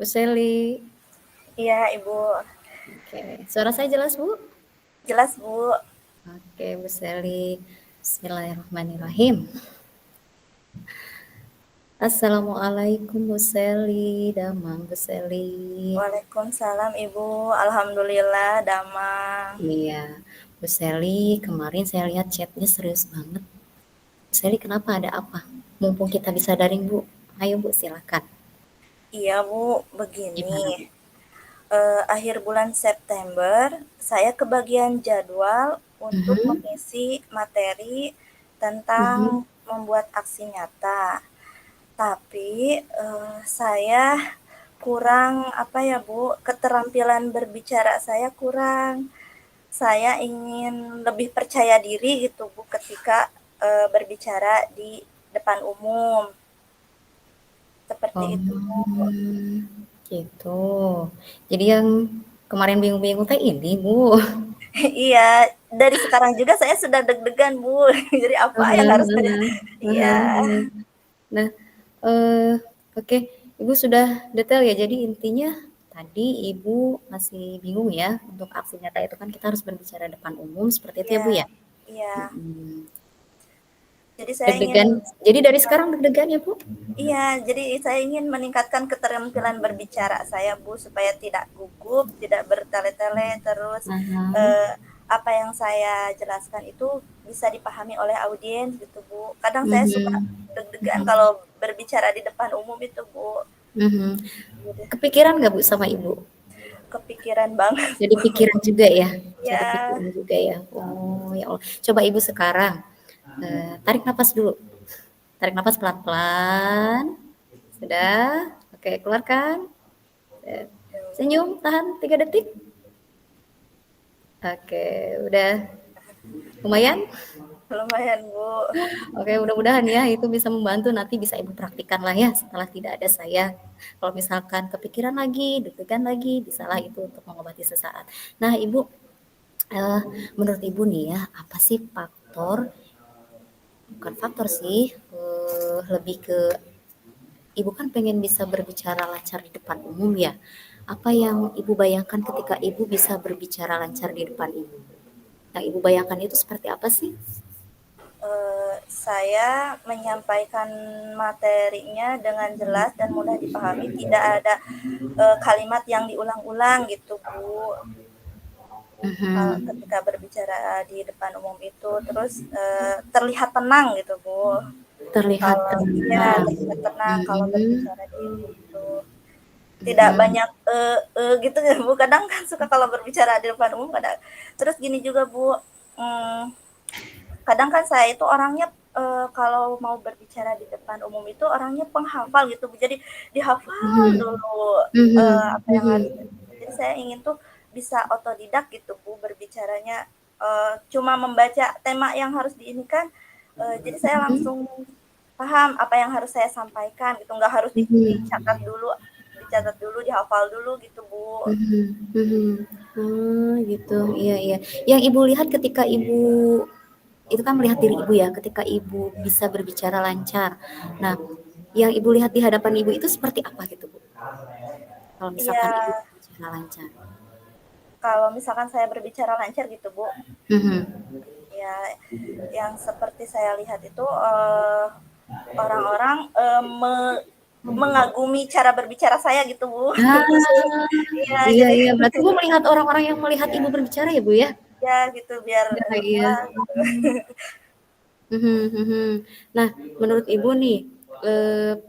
Bu Seli. Iya, Ibu. Oke, suara saya jelas, Bu? Jelas, Bu. Oke, Bu Seli. Bismillahirrahmanirrahim. Assalamualaikum Bu Seli, damang Bu Seli. Waalaikumsalam, Ibu. Alhamdulillah, damang. Iya, Bu Seli, kemarin saya lihat chatnya serius banget. Bu Seli, kenapa ada apa? Mumpung kita bisa daring, Bu. Ayo, Bu, silakan. Iya, Bu. Begini, Gimana, Bu? akhir bulan September, saya kebagian jadwal untuk Mhm, mengisi materi tentang mhm, membuat aksi nyata. Tapi, saya kurang, apa ya, Bu, keterampilan berbicara saya kurang. Saya ingin lebih percaya diri gitu Bu ketika berbicara di depan umum. Seperti oh, itu Bu. gitu. Jadi yang kemarin bingung-bingung teh ini, Bu. Iya, dari sekarang juga saya sudah deg-degan Bu. Jadi apa yang Heeh, harus saya heeh, iya, heeh, heeh. Nah, eee, oke, Ibu sudah detail ya, jadi intinya tadi Ibu masih bingung ya, untuk aksi nyata itu kan kita harus berbicara depan umum, seperti itu ya, iya, Bu, ya? iya. Mhm. Jadi saya ingin Deg-degan jadi dari sekarang deg-degan ya, Bu? iya, jadi saya ingin meningkatkan keterampilan berbicara saya Bu supaya tidak gugup, tidak bertele-tele, terus Ah eh, apa yang saya jelaskan itu bisa dipahami oleh audiens gitu Bu. Kadang saya suka Mhm, deg-degan mhm, kalau berbicara di depan umum itu Bu. mhm. Jadi Kepikiran nggak, Bu, sama Ibu? kepikiran banget Jadi Bu. pikiran juga ya? Jadi Ya, pikiran juga ya? Oh, ya Allah. Coba Ibu sekarang, tarik napas dulu. Tarik napas pelan-pelan. Sudah? Oke, keluarkan. Senyum, tahan 3 detik. Oke, udah lumayan? lumayan Bu. Oke, mudah-mudahan ya itu bisa membantu, nanti bisa Ibu praktikkan lah ya setelah tidak ada saya. Kalau misalkan kepikiran lagi, deg-degan lagi, bisalah itu untuk mengobati sesaat. Nah, Ibu, eee, menurut Ibu nih ya, apa sih faktor bukan faktor sih, lebih ke Ibu kan pengen bisa berbicara lancar di depan umum ya. Apa yang Ibu bayangkan ketika Ibu bisa berbicara lancar di depan Ibu? Yang Ibu bayangkan itu seperti apa sih? Saya menyampaikan materinya dengan jelas dan mudah dipahami, tidak ada kalimat yang diulang-ulang gitu Bu. Kalau Mhm. ketika berbicara di depan umum itu terus terlihat tenang gitu Bu. Terlihat Kalau iya tenang. terlihat tenang kalau Mhm. berbicara di umum itu tidak Mhm. banyak gitu ya Bu. Kadang kan suka kalau berbicara di depan umum kadang. Terus gini juga Bu, hmm, kadang kan saya itu orangnya kalau mau berbicara di depan umum itu orangnya penghafal gitu Bu. Jadi dihafal Mhm. dulu Mhm. apa yang harus Mhm. jadi saya ingin tuh bisa otodidak gitu Bu berbicaranya cuma membaca tema yang harus diinikan jadi saya Mhm. langsung paham apa yang harus saya sampaikan gitu nggak harus Mhm. dicatat dulu dihafal dulu gitu Bu. Mhm. Mhm. Oh, gitu. Iya, iya. Yang Ibu lihat ketika Ibu itu kan melihat diri Ibu ya, ketika Ibu bisa berbicara lancar. Nah, yang Ibu lihat di hadapan Ibu itu seperti apa gitu, Bu? Kalau Iya, misalkan Ibu berbicara lancar? kalau misalkan saya berbicara lancar gitu Bu, Mhm. ya yang seperti saya lihat itu orang-orang mengagumi cara berbicara saya gitu Bu. Ah, Iya iya, jadi iya. Berarti Ibu melihat orang-orang yang melihat Ibu berbicara ya, Bu, ya? ya gitu biar Iya, iya. wah Mhm, mhm. Nah, menurut Ibu nih,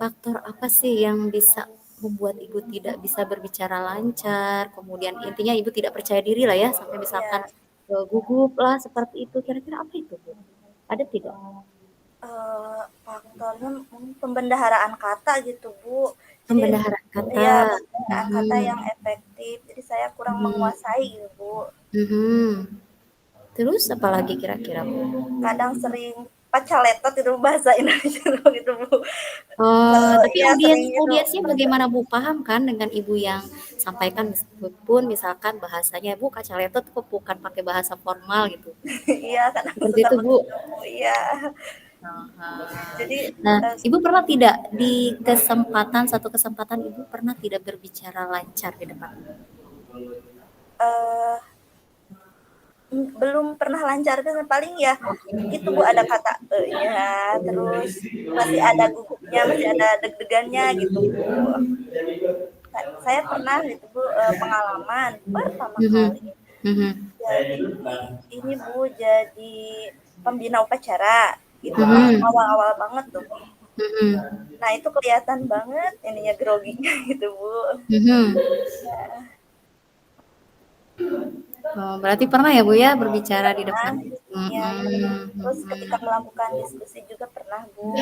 faktor apa sih yang bisa membuat Ibu tidak bisa berbicara lancar, kemudian intinya Ibu tidak percaya diri lah ya, sampai misalkan, ya gugup lah seperti itu, kira-kira apa itu, Bu? Ada tidak? faktornya pembendaharaan kata gitu Bu. Jadi Pembendaharaan kata. ya pembendaharaan kata yang Mhm, efektif. Jadi saya kurang mhm, menguasai gitu Bu. mhm. Terus apalagi kira-kira, Bu? Kadang sering pacaletot itu bahasa Indonesia gitu Bu. Oh, tapi Ya sering gitu. audiensnya bagaimana, Bu? Paham kan dengan Ibu yang sampaikan meskipun misalkan bahasanya, Bu, kacaletot kok bukan pakai bahasa formal gitu. Iya kadang Seperti suka itu, Bu? begitu Bu. Iya. Jadi Nah, eh, Ibu pernah tidak di satu kesempatan Ibu pernah tidak berbicara lancar di depan? eh, belum pernah lancar kan, paling ya itu Bu ada kata nya, terus masih ada gugupnya, masih ada deg-degannya gitu Bu. Saya pernah itu Bu, pengalaman pertama Mhm. kali Mhm. jadi ini Bu, jadi pembina upacara, itu kan Mhm. awal-awal banget tuh. Mhm. Nah itu kelihatan banget ininya groginya gitu Bu. Mhm. Oh, berarti pernah ya Bu ya berbicara di Pernah, depan? ya. Mhm. Terus ketika Mhm. melakukan diskusi juga pernah Bu.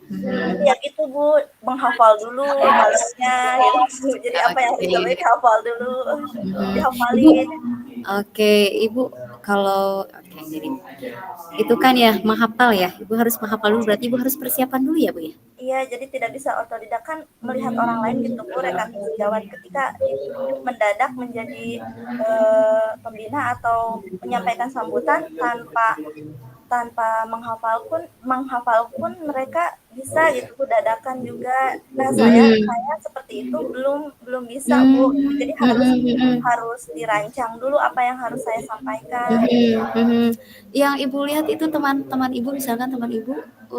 Tapi Mhm. ya gitu Bu, menghafal dulu kalimatnya gitu Bu. Jadi apa yang harus Oke. disampaikan dihafal dulu, Mhm. Ibu, dihafalin. oke, Ibu kalau oke jadi itu kan ya menghafal ya. Ibu harus menghafal dulu berarti Ibu harus persiapan dulu ya Bu ya? Iya, jadi tidak bisa otodidak kan melihat orang lain gitu Bu, rekan sejawat ketika ditunjuk mendadak menjadi pembina atau menyampaikan sambutan tanpa tanpa menghafal pun mereka bisa gitu Bu, dadakan juga. Nah, Mhm. saya seperti itu belum belum bisa Bu. Mmm, Jadi harus mhm. Mhm. harus dirancang dulu apa yang harus saya sampaikan. Mhm. Mhm. Yang Ibu lihat itu teman-teman Ibu misalkan teman Ibu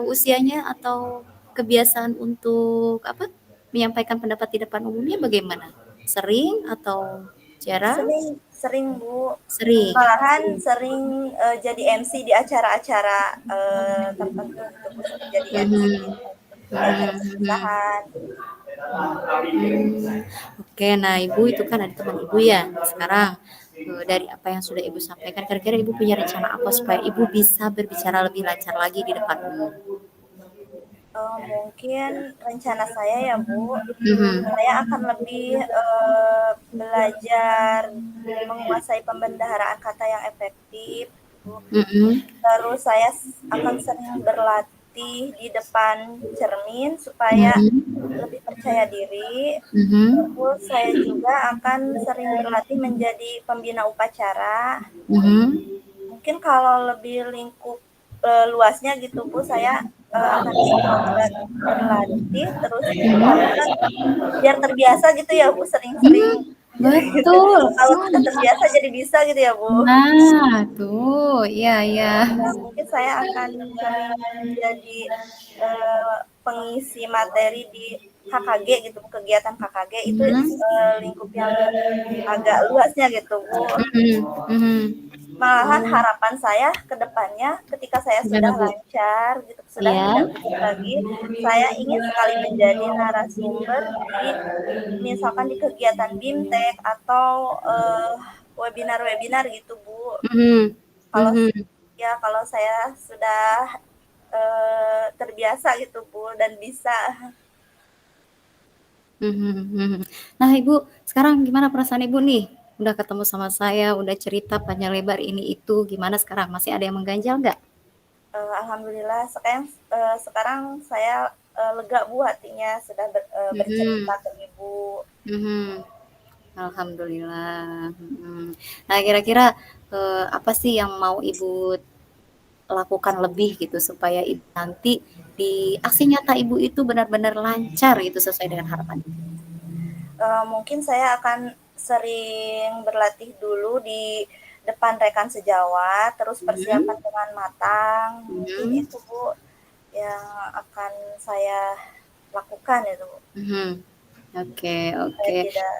usianya atau kebiasaan untuk apa? Menyampaikan pendapat di depan umumnya bagaimana? Sering atau jarang? Sering sering Bu, Sering. malahan sering jadi MC di acara-acara tertentu gitu Bu, sering jadi MC Mhm. di acara Mhm. Mhm. perpisahan. Oke, nah Ibu itu kan ada teman Ibu ya. Sekarang dari apa yang sudah Ibu sampaikan, kira-kira Ibu punya rencana apa supaya Ibu bisa berbicara lebih lancar lagi di depan umum? Mungkin rencana saya ya Bu, Mhm. saya akan lebih belajar menguasai pembendaharaan kata yang efektif Bu. Mhm. Terus saya akan sering berlatih di depan cermin supaya Mhm. lebih percaya diri. Mhm. Terus saya juga akan sering berlatih menjadi pembina upacara. Mhm. Mungkin kalau lebih lingkup luasnya gitu Bu, saya akan sering berlatih, terus karena kan biar terbiasa gitu ya Bu, sering-sering Hmm, gitu. betul. Kalau sudah terbiasa jadi bisa gitu ya Bu. Nah, tuh, iya, iya. Ya, mungkin saya akan sering jadi pengisi materi di KKG gitu, kegiatan KKG itu Mhm. lingkup yang agak luasnya gitu Bu. Mhm. Mhm. Malahan harapan saya ke depannya ketika saya sudah Gimana, Bu? lancar gitu, sudah Iya. tidak gugup lagi, saya ingin sekali menjadi narasumber di misalkan di kegiatan BIMTEK atau webinar-webinar gitu Bu. Mhm. Kalau Mhm. ya kalau saya sudah terbiasa gitu Bu dan bisa. Mhm. Mhm. Nah, Ibu, sekarang gimana perasaan Ibu nih? Udah ketemu sama saya, udah cerita panjang lebar ini itu, gimana sekarang? Masih ada yang mengganjal nggak? Alhamdulillah sekarang saya lega Bu hatinya sudah bercerita Mhm. ke Ibu. Mhm. Alhamdulillah. Mhm. Nah, kira-kira apa sih yang mau Ibu lakukan lebih gitu supaya Ibu nanti di aksi nyata Ibu itu benar-benar lancar gitu sesuai dengan harapan Ibu? Mungkin saya akan sering berlatih dulu di depan rekan sejawat, terus Mhm. persiapan dengan matang. Mungkin Mhm. itu Bu yang akan saya lakukan itu Bu. Mhm. Oke, Saya oke. tidak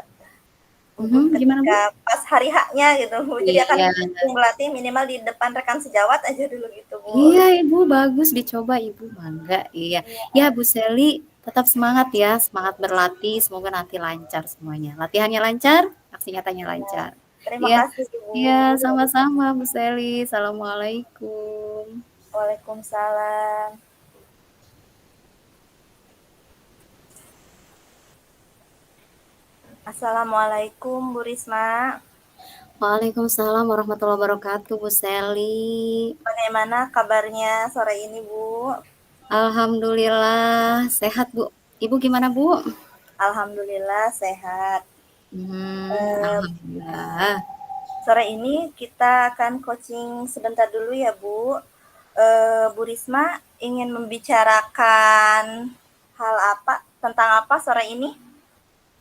gugup Mhm, gimana, Bu? ketika pas hari haknya gitu Bu. Jadi akan Iya. sering berlatih minimal di depan rekan sejawat aja dulu gitu Bu. Iya, Ibu, bagus dicoba Ibu, mangga, iya. Ya, Iya, Bu Seli, tetap semangat ya, semangat berlatih, semoga nanti lancar semuanya. Latihannya lancar, aksi nyatanya iya. lancar. Terima Iya, kasih Ibu. iya, sama-sama Bu Seli. Assalamualaikum. Waalaikumsalam. Assalamualaikum Bu Risma. Waalaikumsalam warahmatullahi wabarakatuh, Bu Seli. Bagaimana kabarnya sore ini Bu? Alhamdulillah sehat, Bu. Ibu gimana, Bu? Alhamdulillah sehat. Eh, Alhamdulillah. Sore ini kita akan coaching sebentar dulu ya Bu. Bu Risma, ingin membicarakan hal apa, tentang apa sore ini?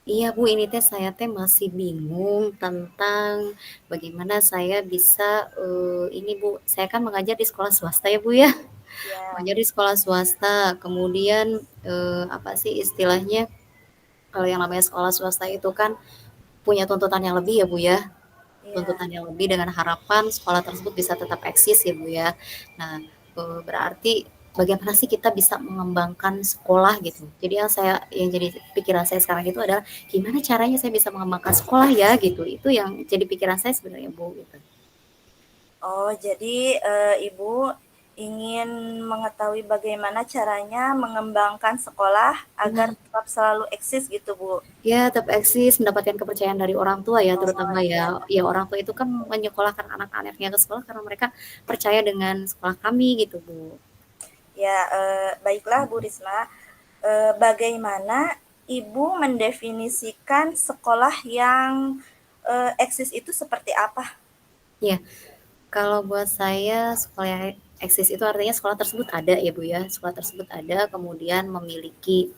Iya Bu, ini teh saya teh masih bingung tentang bagaimana saya bisa, ini Bu, saya kan mengajar di sekolah swasta ya Bu ya, Ya, mengajar di sekolah swasta, kemudian, apa sih istilahnya, kalau yang namanya sekolah swasta itu kan punya tuntutan yang lebih ya Bu ya, iya. tuntutan yang lebih dengan harapan sekolah tersebut bisa tetap eksis ya Bu ya. Nah, berarti bagaimana sih kita bisa mengembangkan sekolah gitu. Jadi yang jadi pikiran saya sekarang itu adalah gimana caranya saya bisa mengembangkan sekolah ya gitu. Itu yang jadi pikiran saya sebenarnya Bu gitu. Oh, jadi Ibu ingin mengetahui bagaimana caranya mengembangkan sekolah agar Nah, tetap selalu eksis gitu, Bu? ya tetap eksis mendapatkan kepercayaan dari orang tua ya Oh, terutama ya. iya. Ya orang tua itu kan menyekolahkan anak-anaknya ke sekolah karena mereka percaya dengan sekolah kami gitu Bu. Ya, baiklah Bu Risma. Bagaimana Ibu mendefinisikan sekolah yang eksis itu seperti apa? Ya, kalau buat saya sekolah yang eksis itu artinya sekolah tersebut ada ya Bu ya, sekolah tersebut ada kemudian memiliki,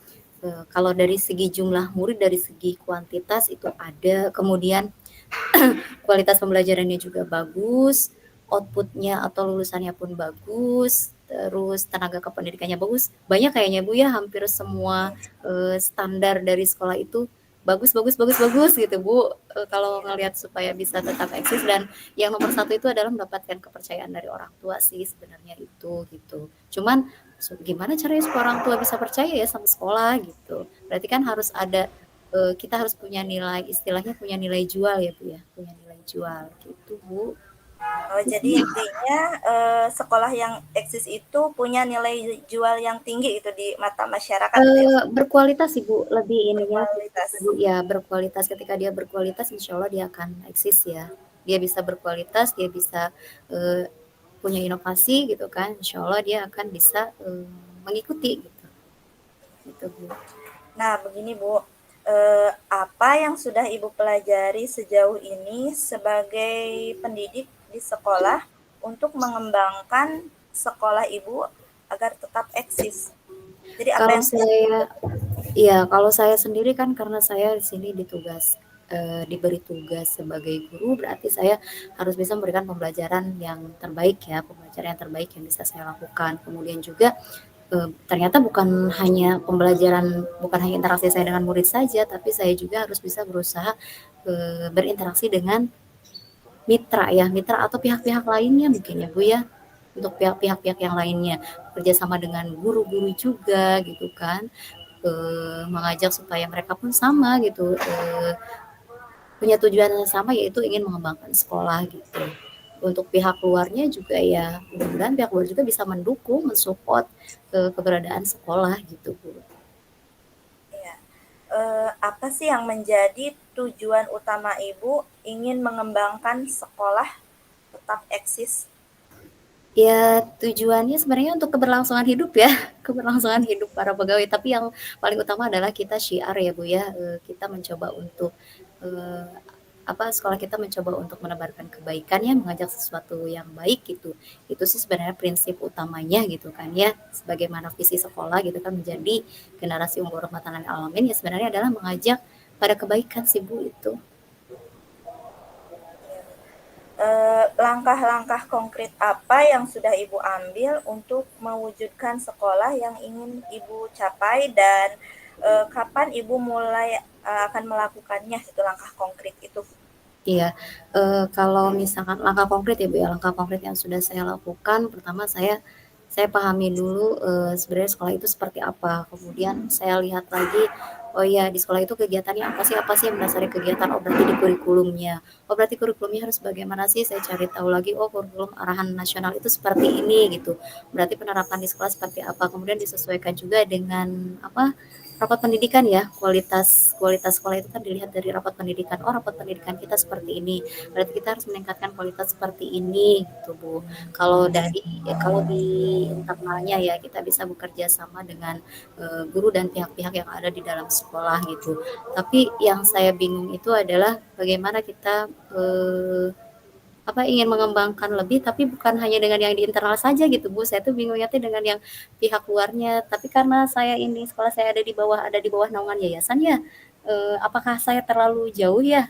kalau dari segi jumlah murid, dari segi kuantitas itu ada, kemudian kualitas pembelajarannya juga bagus, outputnya atau lulusannya pun bagus, terus tenaga kependidikannya bagus. Banyak kayaknya Bu ya, hampir semua standar dari sekolah itu bagus bagus bagus bagus gitu Bu. Kalau ngelihat supaya bisa tetap eksis dan yang nomor satu itu adalah mendapatkan kepercayaan dari orang tua sih sebenarnya itu gitu. Cuman gimana caranya supaya orang tua bisa percaya ya sama sekolah gitu. Berarti kan harus ada kita harus punya nilai istilahnya punya nilai jual ya Bu ya, punya nilai jual gitu Bu. Oh, jadi intinya sekolah yang eksis itu punya nilai jual yang tinggi itu di mata masyarakat gitu ya, Berkualitas sih Bu, lebih ininya berkualitas. ya berkualitas, ketika dia berkualitas insya Allah dia akan eksis ya. Dia bisa berkualitas, dia bisa eee, punya inovasi gitu kan, insya Allah dia akan bisa mengikuti gitu. Gitu Bu. Nah, begini Bu, apa yang sudah Ibu pelajari sejauh ini sebagai pendidik di sekolah untuk mengembangkan sekolah Ibu agar tetap eksis? Jadi apa Kalau yang sudah Ibu saya Iya, kalau saya sendiri kan karena saya di sini diberi tugas sebagai guru, berarti saya harus bisa memberikan pembelajaran yang terbaik ya, pembelajaran yang terbaik yang bisa saya lakukan. Kemudian juga ternyata bukan hanya interaksi saya dengan murid saja, tapi saya juga harus bisa berusaha berinteraksi dengan mitra ya, mitra atau pihak-pihak lainnya mungkin ya Bu ya, untuk pihak-pihak yang lainnya, bekerjasama dengan guru-guru juga gitu kan, mengajak supaya mereka pun sama gitu, punya tujuan yang sama yaitu ingin mengembangkan sekolah gitu. Untuk pihak luarnya juga ya mudah-mudahan pihak luar juga bisa mendukung, mensupport keberadaan sekolah gitu Bu. ya, apa sih yang menjadi tujuan utama Ibu ingin mengembangkan sekolah tetap eksis? Ya tujuannya sebenarnya untuk keberlangsungan hidup ya, keberlangsungan hidup para pegawai. Tapi yang paling utama adalah kita syiar ya Bu ya, kita mencoba untuk eee, sekolah kita mencoba untuk menebarkan kebaikan ya, mengajak sesuatu yang baik gitu. Itu sih sebenarnya prinsip utamanya gitu kan ya, sebagaimana visi sekolah gitu kan menjadi generasi unggul rahmatan lil alamin ya sebenarnya adalah mengajak pada kebaikan sih Bu itu. Langkah-langkah konkret apa yang sudah Ibu ambil untuk mewujudkan sekolah yang ingin Ibu capai dan kapan Ibu mulai akan melakukannya itu langkah konkret itu? Iya, kalau misalkan langkah konkret ya, Bu, ya, langkah konkret yang sudah saya lakukan, pertama saya pahami dulu, sebenarnya sekolah itu seperti apa, kemudian saya lihat lagi, oh iya di sekolah itu kegiatannya apa sih yang mendasari kegiatan, oh berarti di kurikulumnya, oh berarti kurikulumnya harus bagaimana sih, saya cari tahu lagi, oh kurikulum arahan nasional itu seperti ini gitu, berarti penerapan di sekolah seperti apa, kemudian disesuaikan juga dengan rapat pendidikan ya, kualitas kualitas sekolah itu kan dilihat dari rapat pendidikan. Oh, rapat pendidikan kita seperti ini. Berarti kita harus meningkatkan kualitas seperti ini gitu, Bu. Kalau di internalnya ya kita bisa bekerja sama dengan guru dan pihak-pihak yang ada di dalam sekolah gitu. Tapi yang saya bingung itu adalah bagaimana kita ingin mengembangkan lebih, tapi bukan hanya dengan yang di internal saja gitu Bu. Saya tuh bingungnya tuh dengan yang pihak luarnya. Tapi karena saya ini sekolah saya ada di bawah naungan yayasan ya. Apakah saya terlalu jauh ya?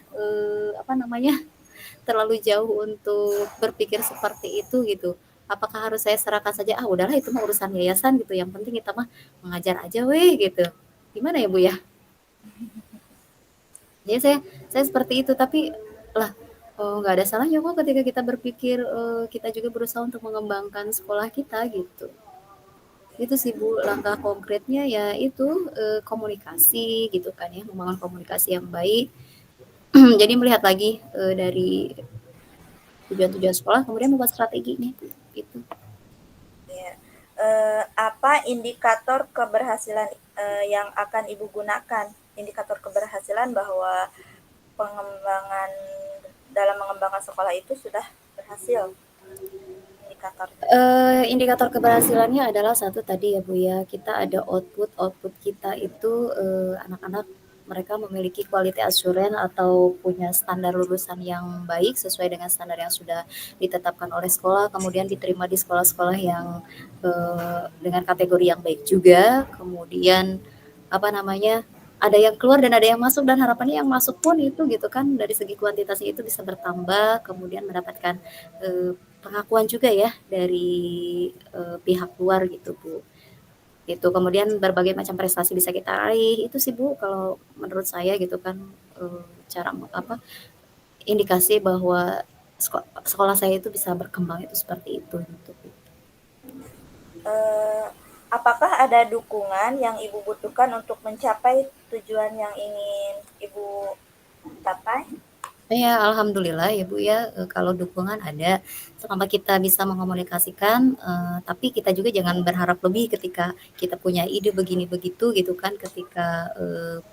Terlalu jauh untuk berpikir seperti itu gitu. Apakah harus saya serahkan saja? Ah udahlah itu mah urusan yayasan gitu. Yang penting kita mah mengajar aja weh gitu. Gimana ya Bu ya? Jadi saya seperti itu, tapi lah nggak ada salahnya kok ketika kita berpikir kita juga berusaha untuk mengembangkan sekolah kita gitu. Itu sih Bu, langkah konkretnya ya itu komunikasi gitu kan ya, membangun komunikasi yang baik. Jadi melihat lagi dari tujuan-tujuan sekolah, kemudian membuat strategi nih, gitu. Ya. Apa indikator keberhasilan yang akan Ibu gunakan? Indikator keberhasilan bahwa pengembangan dalam mengembangkan sekolah itu sudah berhasil. Indikatornya. Indikator keberhasilannya adalah satu tadi ya Bu ya, kita ada output kita itu anak-anak mereka memiliki quality assurance atau punya standar lulusan yang baik sesuai dengan standar yang sudah ditetapkan oleh sekolah, kemudian diterima di sekolah-sekolah yang dengan kategori yang baik juga, kemudian apa namanya, ada yang keluar dan ada yang masuk, dan harapannya yang masuk pun itu gitu kan dari segi kuantitasnya itu bisa bertambah, kemudian mendapatkan pengakuan juga ya dari pihak luar gitu Bu. Itu kemudian berbagai macam prestasi bisa kita raih, itu sih Bu kalau menurut saya gitu kan cara indikasi bahwa sekolah saya itu bisa berkembang itu seperti itu gitu. Apakah ada dukungan yang Ibu butuhkan untuk mencapai tujuan yang ingin Ibu capai? Ya, alhamdulillah ya Bu ya, kalau dukungan ada, selama kita bisa mengomunikasikan, tapi kita juga jangan berharap lebih ketika kita punya ide begini begitu gitu kan, ketika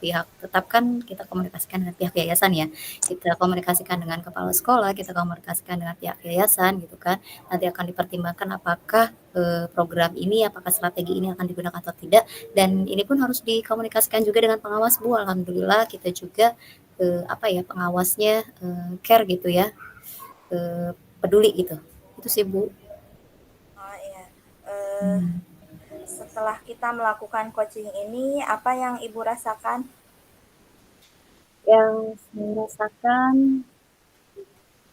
pihak tetap kan kita komunikasikan dengan pihak yayasan ya, kita komunikasikan dengan kepala sekolah, kita komunikasikan dengan pihak yayasan gitu kan, nanti akan dipertimbangkan apakah program ini, apakah strategi ini akan digunakan atau tidak, dan ini pun harus dikomunikasikan juga dengan pengawas Bu. Alhamdulillah kita juga pengawasnya care gitu ya, peduli gitu. Itu sih Bu. Oh iya. Setelah kita melakukan coaching ini, apa yang Ibu rasakan? Yang saya rasakan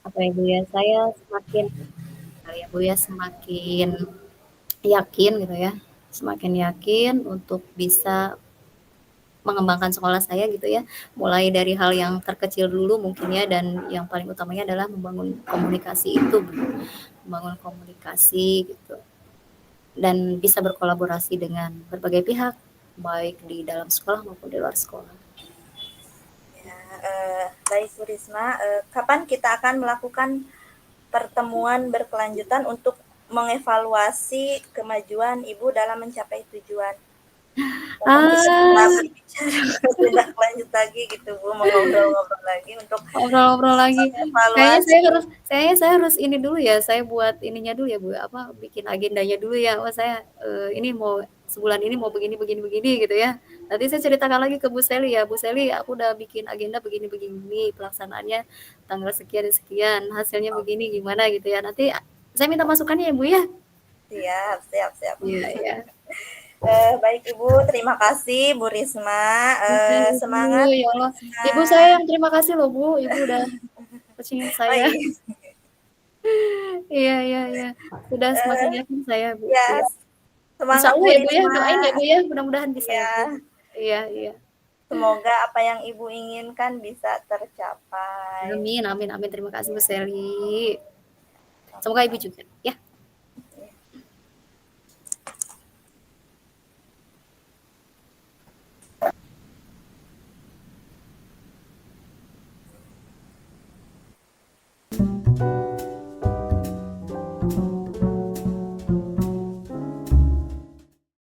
apa ya Bu ya, saya semakin ya Bu ya, semakin yakin gitu ya, semakin yakin untuk bisa mengembangkan sekolah saya gitu ya, mulai dari hal yang terkecil dulu mungkin ya, dan yang paling utamanya adalah membangun komunikasi itu Bu, membangun komunikasi gitu. Dan bisa berkolaborasi dengan berbagai pihak, baik di dalam sekolah maupun di luar sekolah. Ya, baik Bu Risma, kapan kita akan melakukan pertemuan berkelanjutan untuk mengevaluasi kemajuan Ibu dalam mencapai tujuan? Mungkin kita bisa Ah, berbicara tindak lanjut lagi gitu Bu, mau ngobrol-ngobrol lagi untuk ngobrol-ngobrol lagi. Kayaknya mengevaluasi. saya harus ini dulu ya, saya buat ininya dulu ya Bu, bikin agendanya dulu ya. Oh saya ini mau sebulan ini mau begini begini begini gitu ya. Nanti saya ceritakan lagi ke Bu Seli ya. Bu Seli, aku udah bikin agenda begini begini, pelaksanaannya tanggal sekian sekian, hasilnya begini gimana gitu ya. Nanti saya minta masukannya ya Bu ya. Siap, siap, siap. Iya, iya. Baik Ibu, terima kasih Bu Risma. Oke, Ibu, Semangat ya Bu Allah. Risma. Ibu saya yang terima kasih loh Bu, Ibu udah coachingin Oh saya. iya. Iya, iya, iya. Sudah semakin Eh, yakin saya Bu. ya, Iya. Insya semangat Allah Bu ya Bu ya, Risma. doain ya Bu ya, mudah-mudahan bisa ya Bu. Ya, Iya, iya. semoga apa yang Ibu inginkan bisa tercapai. Amin, amin, amin. Terima kasih Bu Seli. Semoga Ibu Sama-sama. juga ya.